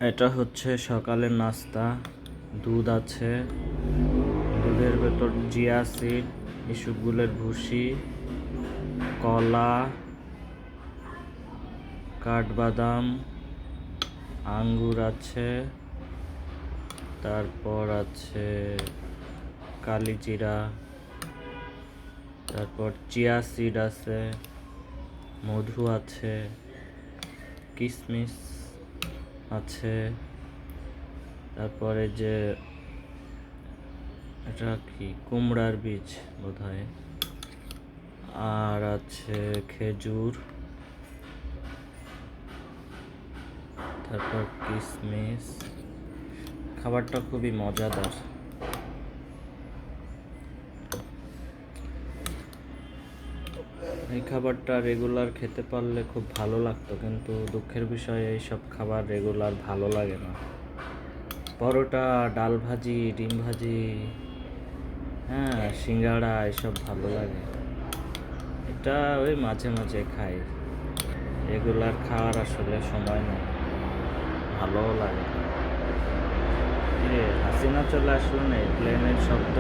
এটা হচ্ছে সকালের নাস্তা। দুধ আছে, দুধের ভেতর চিয়া সিড, ইসবগুলের ভুসি, কলা, কাঠবাদাম, আঙ্গুর আছে, তারপর আছে কালিজিরা, তারপর চিয়া সিড আছে, মধু আছে, কিশমিশ আছে, তারপরে যে এটা কি কুমড়ার বীজ বোধহয়, আর আছে খেজুর, তারপর কিশমিশ। খাবারটা খুবই মজাদার। এই খাবারটা রেগুলার খেতে পারলে খুব ভালো লাগতো, কিন্তু দুঃখের বিষয় এইসব খাবার রেগুলার ভালো লাগে না। পরোটা, ডাল ভাজি, ডিম ভাজি, হ্যাঁ, সিঙ্গাড়া এসব ভালো লাগে। এটা ওই মাঝে মাঝে খাই, রেগুলার খাওয়ার আসলে সময় নেই, ভালোও লাগে না। হাসিনা চলে আসলো না, প্লেনের শব্দ।